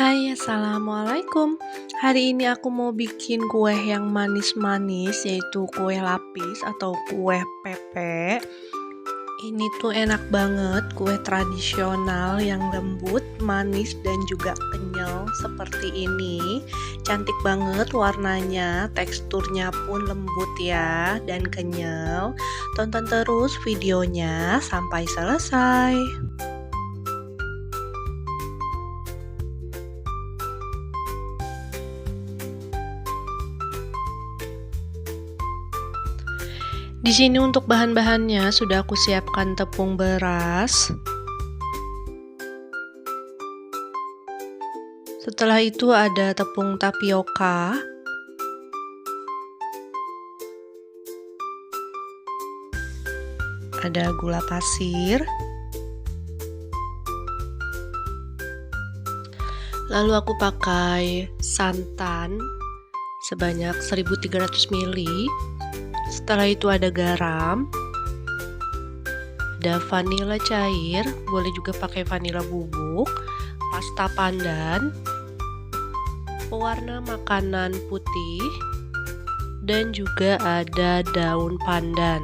Hai, assalamualaikum. Hari ini aku mau bikin kue yang manis-manis, yaitu kue lapis atau kue pepek. Ini tuh enak banget, kue tradisional yang lembut, manis, dan juga kenyal seperti ini. Cantik banget warnanya, teksturnya pun lembut ya, dan kenyal. Tonton terus videonya sampai selesai. Di sini untuk bahan-bahannya sudah aku siapkan tepung beras. Setelah itu ada tepung tapioka. Ada gula pasir. Lalu aku pakai santan sebanyak 1300 ml. Setelah itu ada garam, ada vanila cair, boleh juga pakai vanila bubuk, pasta pandan, pewarna makanan putih, dan juga ada daun pandan.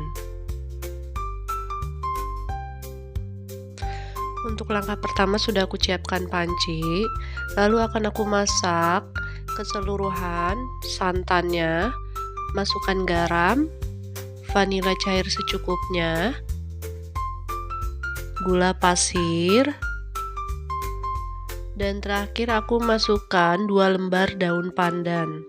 Untuk langkah pertama sudah aku siapkan panci, lalu akan aku masak keseluruhan santannya. Masukkan garam, vanila cair secukupnya, gula pasir, dan terakhir aku masukkan 2 lembar daun pandan.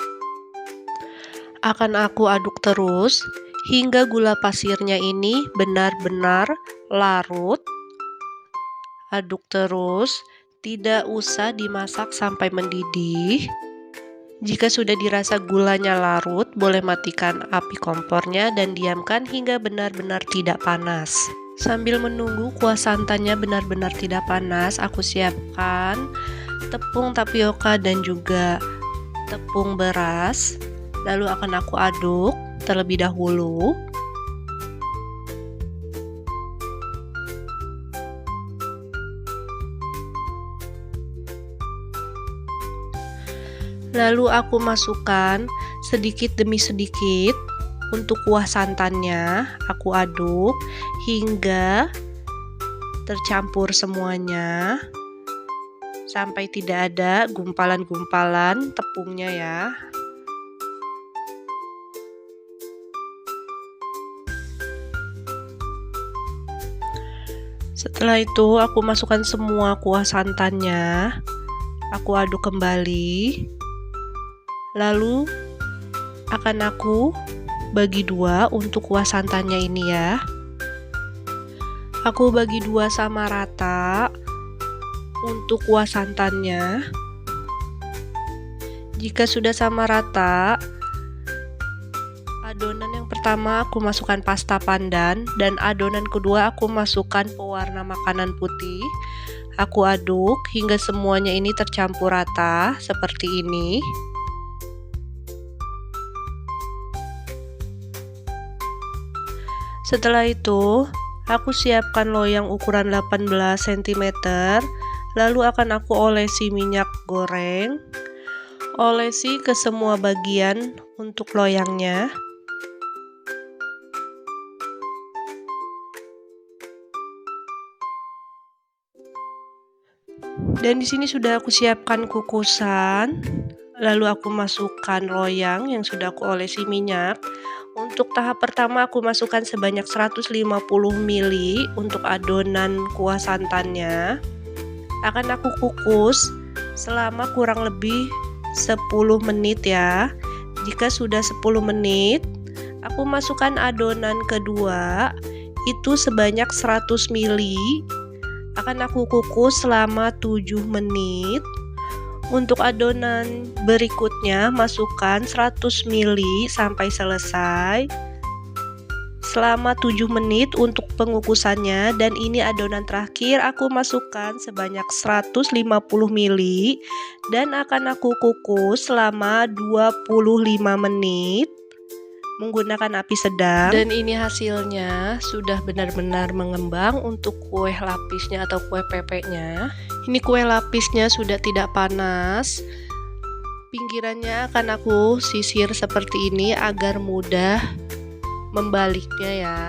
Akan aku aduk terus hingga gula pasirnya ini benar-benar larut. Aduk terus, tidak usah dimasak sampai mendidih. Jika sudah dirasa gulanya larut, boleh matikan api kompornya dan diamkan hingga benar-benar tidak panas. Sambil menunggu kuah santannya benar-benar tidak panas, aku siapkan tepung tapioka dan juga tepung beras. Lalu akan aku aduk terlebih dahulu. Lalu aku masukkan sedikit demi sedikit untuk kuah santannya. Aku aduk hingga tercampur semuanya sampai tidak ada gumpalan-gumpalan tepungnya ya. Setelah itu aku masukkan semua kuah santannya. Aku aduk kembali. Lalu akan aku bagi dua untuk kuah santannya ini ya. Aku bagi dua sama rata untuk kuah santannya. Jika sudah sama rata, adonan yang pertama aku masukkan pasta pandan dan adonan kedua aku masukkan pewarna makanan putih. Aku aduk hingga semuanya ini tercampur rata seperti ini. Setelah itu, aku siapkan loyang ukuran 18 cm, lalu akan aku olesi minyak goreng. Olesi ke semua bagian untuk loyangnya. Dan di sini sudah aku siapkan kukusan. Lalu aku masukkan loyang yang sudah aku olesi minyak. Untuk tahap pertama aku masukkan sebanyak 150 ml untuk adonan kuah santannya. Akan aku kukus selama kurang lebih 10 menit ya. Jika sudah 10 menit, aku masukkan adonan kedua itu sebanyak 100 ml. Akan aku kukus selama 7 menit. Untuk adonan berikutnya masukkan 100 ml sampai selesai selama 7 menit untuk pengukusannya, dan ini adonan terakhir aku masukkan sebanyak 150 ml dan akan aku kukus selama 25 menit menggunakan api sedang. Dan ini hasilnya sudah benar-benar mengembang untuk kue lapisnya atau kue pepeknya. Ini kue lapisnya sudah tidak panas. Pinggirannya akan aku sisir seperti ini agar mudah membaliknya ya.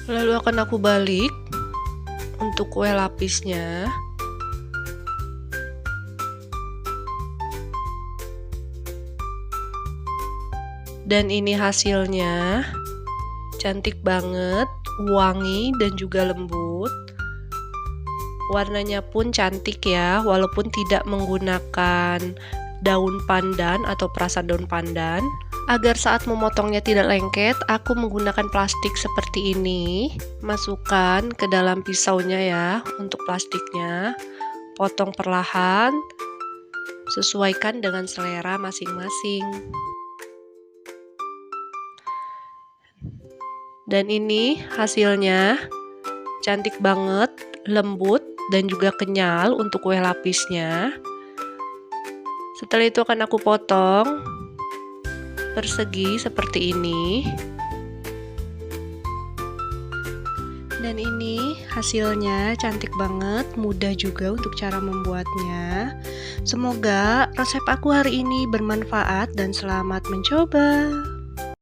Lalu akan aku balik untuk kue lapisnya. Dan ini hasilnya. Cantik banget, wangi dan juga lembut. Warnanya pun cantik ya, walaupun tidak menggunakan daun pandan atau perasan daun pandan. Agar saat memotongnya tidak lengket, aku menggunakan plastik seperti ini. Masukkan ke dalam pisaunya ya untuk plastiknya. Potong perlahan, sesuaikan dengan selera masing-masing. Dan ini hasilnya, cantik banget, lembut, dan juga kenyal untuk kue lapisnya. Setelah itu akan aku potong persegi seperti ini. Dan ini hasilnya cantik banget, mudah juga untuk cara membuatnya. Semoga resep aku hari ini bermanfaat dan selamat mencoba.